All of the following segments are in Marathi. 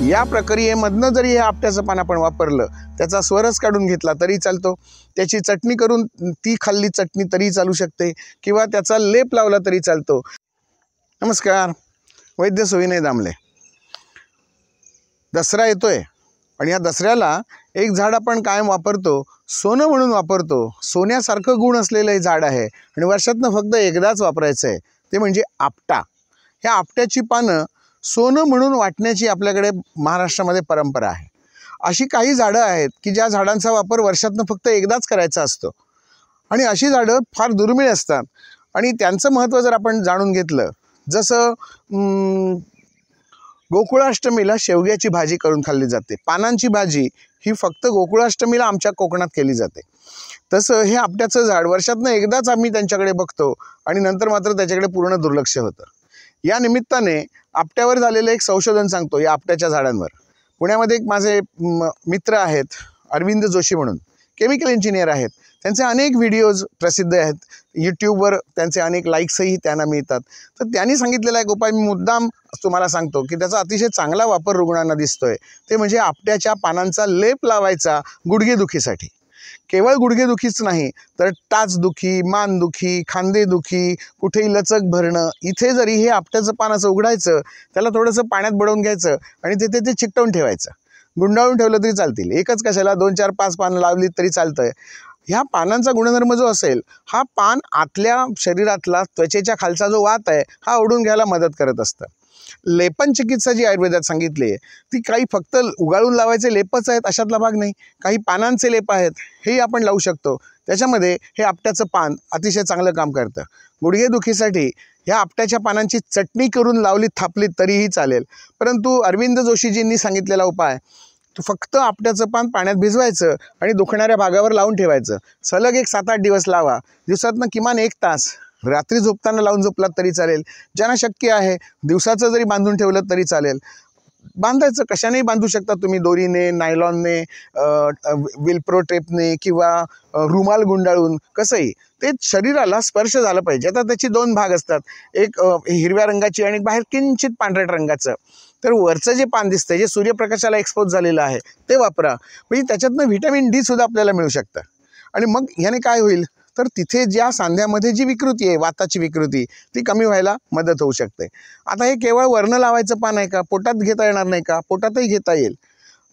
या प्रक्रियेमधनं जरी हे आपट्याचं पान आपण वापरलं, त्याचा स्वरस काढून घेतला तरी चालतो, त्याची चटणी करून ती खाल्ली चटणी तरी चालू शकते, किंवा त्याचा लेप लावला तरी चालतो. नमस्कार, वैद्य सोविनय दामले. दसरा येतोय आणि या दसऱ्याला एक झाड आपण कायम वापरतो, सोनं म्हणून वापरतो. सोन्यासारखं गुण असलेलं हे झाड आहे आणि वर्षातनं फक्त एकदाच वापरायचं आहे, ते म्हणजे आपटा. ह्या आपट्याची पानं सोनं म्हणून वाटण्याची आपल्याकडे महाराष्ट्रामध्ये परंपरा आहे. अशी काही झाडं आहेत की ज्या झाडांचा वापर वर्षातनं फक्त एकदाच करायचा असतो आणि अशी झाडं फार दुर्मिळ असतात आणि त्यांचं महत्त्व जर आपण जाणून घेतलं, जसं गोकुळाष्टमीला शेवग्याची भाजी करून खाल्ली जाते, पानांची भाजी ही फक्त गोकुळाष्टमीला आमच्या कोकणात केली जाते, तसं हे आपट्याचं झाड वर्षातनं एकदाच आम्ही त्यांच्याकडे बघतो आणि नंतर मात्र त्याच्याकडे पूर्ण दुर्लक्ष होतं. या निमित्ताने आपट्यावर झालेलं एक संशोधन सांगतो. या आपट्याच्या झाडांवर पुण्यामध्ये एक माझे मित्र आहेत, अरविंद जोशी म्हणून, केमिकल इंजिनियर आहेत. त्यांचे अनेक व्हिडिओज प्रसिद्ध आहेत, यूट्यूबवर त्यांचे अनेक लाईक्सही त्यांना मिळतात. तर त्यांनी सांगितलेला एक उपाय मी मुद्दाम तुम्हाला सांगतो की त्याचा अतिशय चांगला वापर रुग्णांना दिसतोय. ते म्हणजे आपट्याच्या पानांचा लेप लावायचा गुडघेदुखीसाठी. केवळ गुडघेदुखीच नाही तर टाचदुखी, मानदुखी, खांदेदुखी, कुठेही लचक भरणं, इथे जरी हे आपट्याचं पानाचं उघडायचं, त्याला थोडंसं पाण्यात बुडवून घ्यायचं आणि ते चिकटवून ठेवायचं. गुंडाळून ठेवलं तरी चालतील, एकच कशाला 2, 4, 5 पानं लावली तरी चालतंय. ह्या पानांचा गुणधर्म जो असेल, हा पान आतल्या शरीरातला त्वचेच्या खालचा जो वात आहे हा ओढून घ्यायला मदत करत असतं. लेपन चिकित्सा जी आयुर्वेदात सांगितली आहे ती काही फक्त उगाळून लावायचे लेपच आहेत अशातला भाग नाही, काही पानांचे लेप आहेत, हेही आपण लावू शकतो. त्याच्यामध्ये हे आपट्याचं पान अतिशय चांगलं काम करतं. गुडघेदुखीसाठी ह्या आपट्याच्या पानांची चटणी करून लावली थापली तरीही चालेल. परंतु अरविंद जोशीजींनी सांगितलेला उपाय, फक्त आपट्याचं पान पाण्यात भिजवायचं आणि दुखणाऱ्या भागावर लावून ठेवायचं. सलग एक 7-8 दिवस लावा. दिवसातनं किमान 1 तास. रात्री झोपताना लावून झोपलात तरी चालेल. ज्यांना शक्य आहे दिवसाचं जरी बांधून ठेवलं तरी चालेल. बांधायचं कशानेही बांधू शकता तुम्ही, दोरीने, नायलॉनने, विल्प्रो टेपने किंवा रुमाल गुंडाळून, कसंही. ते शरीराला स्पर्श झालं पाहिजे. आता त्याची 2 भाग असतात, एक हिरव्या रंगाची आणि बाहेर किंचित पांढऱ्या रंगाचं. तर वरचं जे पान दिसतं, जे सूर्यप्रकाशाला एक्सपोज झालेलं आहे, ते वापरा. म्हणजे त्याच्यातनं व्हिटॅमिन डी सुद्धा आपल्याला मिळू शकतं. आणि मग ह्याने काय होईल तर तिथे ज्या सांध्यामध्ये जी विकृती आहे, वाताची विकृती, ती कमी व्हायला मदत होऊ शकते. आता हे केवळ वर्ण लावायचं पान आहे का? पोटात घेता येणार नाही का? पोटातही घेता येईल.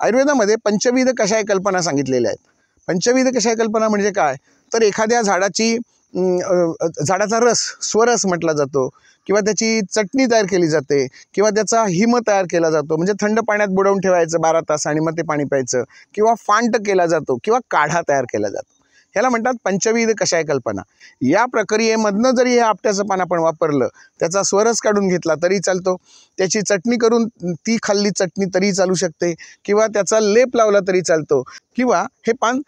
आयुर्वेदामध्ये पंचविध कषाय कल्पना सांगितलेल्या आहेत. पंचविध कषाय कल्पना म्हणजे काय तर एखाद्या झाडाचा रस, स्वरस म्हटला जातो, किंवा त्याची चटणी तयार केली जाते, किंवा त्याचा हिम तयार केला जातो, म्हणजे थंड पाण्यात बुडवून ठेवायचं 12 तास आणि मग ते पाणी प्यायचं, किंवा फांट केला जातो, किंवा काढा तयार केला जातो. ह्याला म्हणतात पंचविध कषाय कल्पना. या प्रक्रियेमधनं जरी हे आपट्याचं पान आपण वापरलं, त्याचा स्वरस काढून घेतला तरी चालतो, त्याची चटणी करून ती खाल्ली चटणी तरी चालू शकते, किंवा त्याचा लेप लावला तरी चालतो, किंवा हे पान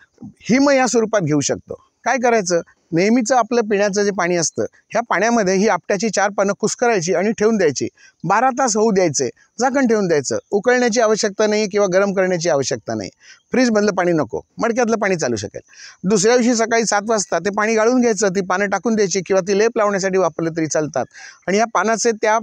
हिम या स्वरूपात घेऊ शकतो. काय करायचं, नेहमीचं आपलं पिण्याचं जे पाणी असतं, ह्या पाण्यामध्ये ही आपट्याची 4 पानं कुस्करायची आणि ठेवून द्यायची. 12 तास होऊ द्यायचे, झाकण ठेवून द्यायचं. उकळण्याची आवश्यकता नाही किंवा गरम करण्याची आवश्यकता नाही. फ्रीजमधलं पाणी नको, मडक्यातलं पाणी चालू शकेल. दुसऱ्या दिवशी सकाळी 7 वाजता ते पाणी गाळून घ्यायचं, ती पानं टाकून द्यायची, किंवा ती लेप लावण्यासाठी वापरलं तरी चालतात. आणि या पानाचे त्या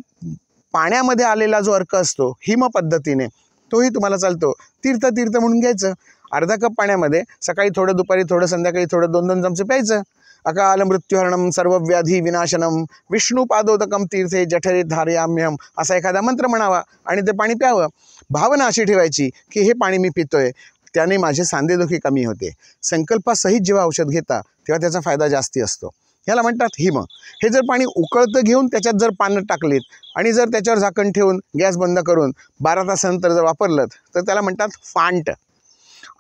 पाण्यामध्ये आलेला जो अर्क असतो हिम पद्धतीने, तोही तुम्हाला चालतो. तीर्थ म्हणून घ्यायचं. अर्धा कप पाण्यामध्ये सकाळी थोडं, दुपारी थोडं, संध्याकाळी थोडं, 2-2 चमचे प्यायचं. अकाल मृत्युहरणम सर्वव्याधी विनाशनम विष्णुपादोदकम तीर्थे जठरे धारयाम्यहम, असा एखादा मंत्र म्हणावा आणि ते पाणी प्यावं. भावना अशी ठेवायची की हे पाणी मी पितोय, त्याने माझे सांधेदुखी कमी होते. संकल्पासहित जेव्हा औषध घेता तेव्हा त्याचा फायदा जास्ती असतो. ह्याला म्हणतात हिम. हे जर पाणी उकळतं घेऊन त्याच्यात जर पानं टाकलीत आणि जर त्याच्यावर झाकण ठेवून गॅस बंद करून 12 तासानंतर जर वापरलं तर त्याला म्हणतात फांट.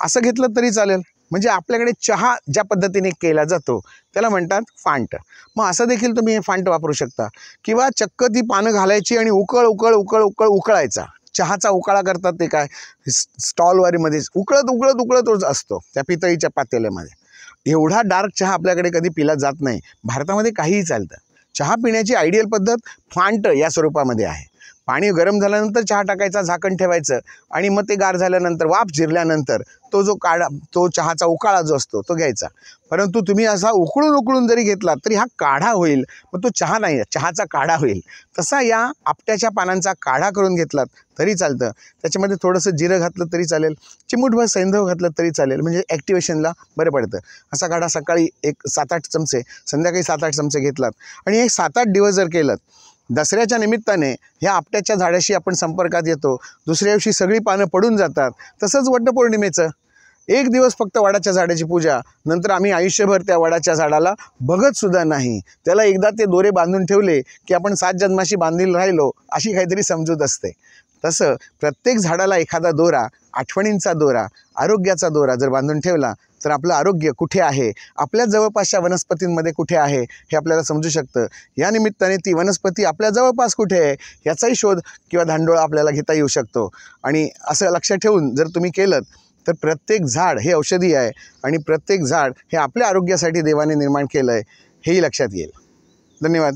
असं घेतलं तरी चालेल. म्हणजे आपल्याकडे चहा ज्या पद्धतीने केला जातो त्याला म्हणतात फांट. मग असं देखील तुम्ही हे फांट वापरू शकता, किंवा चक्क ती पानं घालायची आणि उकळायचा. चहाचा उकाळा करतात ते काय, स्टॉलवारीमध्ये उकळत असतो त्या पितळीच्या पातेल्यामध्ये. एवढा डार्क चहा आपल्याकडे कधी पिला जात नाही. भारतामध्ये काहीही चालतं. चहा पिण्याची आयडियल पद्धत फांट या स्वरूपामध्ये आहे. पाणी गरम झाल्यानंतर चहा टाकायचा, झाकण ठेवायचं आणि मग ते गार झाल्यानंतर वाफ जिरल्यानंतर तो जो काढा, तो चहाचा उकाळा जो असतो तो घ्यायचा. परंतु तुम्ही असा उकळून जरी घेतला तरी हा काढा होईल, मग तो चहा नाही, चहाचा काढा होईल. तसा या आपट्याच्या पानांचा काढा करून घेतलात तरी चालतं. त्याच्यामध्ये थोडंसं जिरं घातलं तरी चालेल, चिमूटभर सैंधव घातलं तरी चालेल, म्हणजे ॲक्टिवेशनला बरं पडतं. असा काढा सकाळी एक 7-8 चमचे, संध्याकाळी 7-8 चमचे घेतलात आणि एक 7-8 दिवस जर केलं, दसऱ्याच्या निमित्ताने ह्या आपट्याच्या झाडाशी आपण संपर्कात येतो. दुसऱ्या दिवशी सगळी पानं पडून जातात. तसंच वटपौर्णिमेचं 1 दिवस फक्त वडाच्या झाडाची पूजा, नंतर आम्ही आयुष्यभर त्या वडाच्या झाडाला बघतसुद्धा नाही. त्याला एकदा ते दोरे बांधून ठेवले की आपण 7 जन्माशी बांधील राहिलो अशी काहीतरी समजूत असते. तसं प्रत्येक झाडाला एखादा दोरा, आठवणींचा दोरा, आरोग्याचा दोरा जर बांधून ठेवला तर आपलं आरोग्य कुठे आहे, आपल्या जवळपासच्या वनस्पतींमध्ये कुठे आहे हे आपल्याला समजू शकतं. या निमित्ताने ती वनस्पती आपल्या जवळपास कुठे आहे याचाही शोध किंवा धांडोळा आपल्याला घेता येऊ शकतो. आणि असं लक्षात ठेवून जर तुम्ही केलं तर प्रत्येक झाड हे औषधी आहे आणि प्रत्येक झाड हे आपल्या आरोग्यासाठी देवाने निर्माण केलं आहे हेही लक्षात येईल. धन्यवाद.